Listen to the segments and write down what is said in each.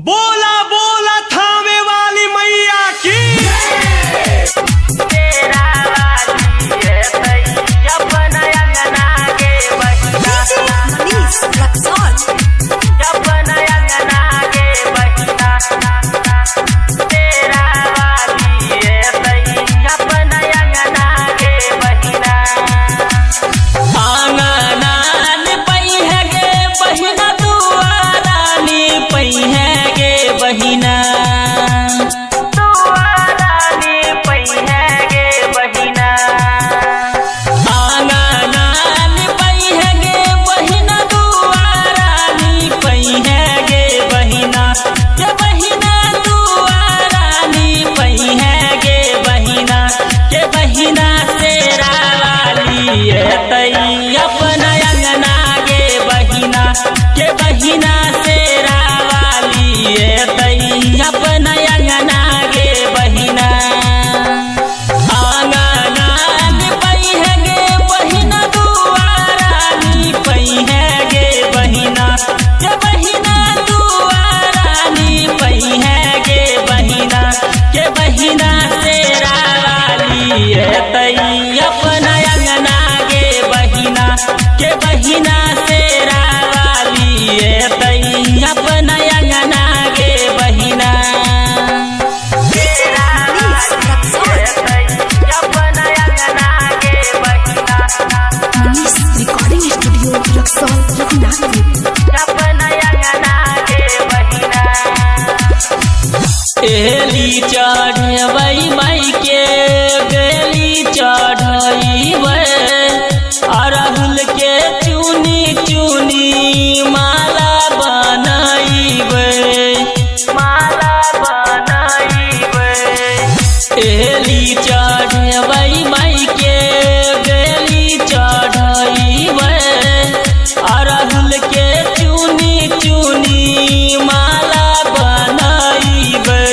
बोला बोला थामे वाली मैया की तेरा वाली है भैया अपना अंगना के बहिना अपना अंगना के बहिना तेरा वाली है भैया अपना अंगना के बहिना आंगनान पई है गे बहिना दुआरानी पई है गे बहिना दुआरानी पई है गे बहिना आंगनान पई है गे बहिना दुआरानी पई है गे बहिना ये बहिना दुआरानी पई है गे बहिना के बहिना तेरा वाली है तई अपना अंगना गे बहिना के बहिना तेरा वाली है तई अपना अंगना गे बहिना आंगनान पई है गे बहिना दुआरानी पई है गे बहिना के बहिना दुआरानी पई है गे बहिना के बहिना तेरा वाली है तई अपना अंगना गे बहिना के बहिना तेरा वाली है तई अपना अंगना गे बहिना तेरा वाली है तई अपना अंगना गे बहिना रिकॉर्डिंग स्टूडियो रक्सौल रघुनाथपुर। अपना अंगना के बहिना एली चढ़वई माई के बेली चढ़इबै अरहुल के चुनी चुनी माला बनइबै एली चढ़वई माई के बेली चढ़इबै अरहुल के चुनी चुनी माला बनइबै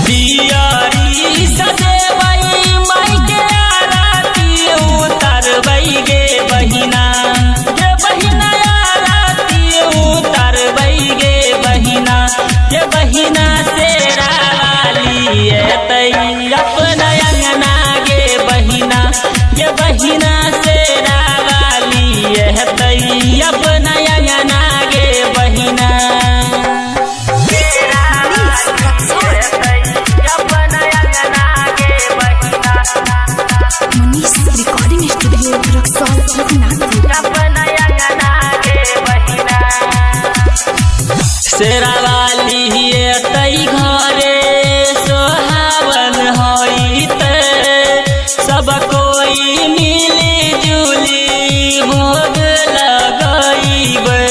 दियारी सजेबै माई के आरती उतारबै गे बहिना आरती उतारबै गे बहिना के बहिना तेरा वाली है तई अपना अंगना गे बहिना के बहिना तेरा वाली है तई अपना अंगना गे बहिना तेरा वाली है तई अपना अंगना गे बहिना मनीष रिकॉर्डिंग स्टूडियो रक्सौल रघुनाथपुर। अपना अंगना के बहिना शेरा वाली है तई घरे सोहावन होइते सब कोई मिली जुली भोग लगइबै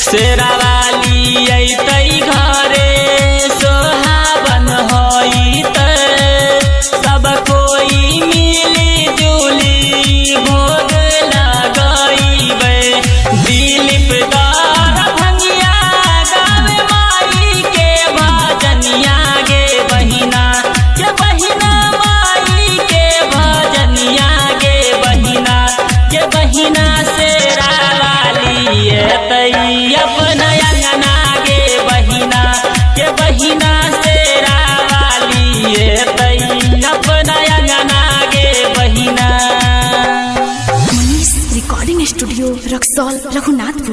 शेरा वाली अइतै घरे सोहावन होइते सब कोई मिली जुली भोग लगइबै दिलीप दार भंगिया गावे माई के भजनिया गे बहिना के बहिना माई के भजनिया गे बहिना के बहिना शेरा वाली है तई अपना अंगना गे बहिना के बहिना शेरा वाली है तई अपना अंगना गे बहिना मनीष रिकॉर्डिंग स्टूडियो रक्सौल रघुनाथपुर।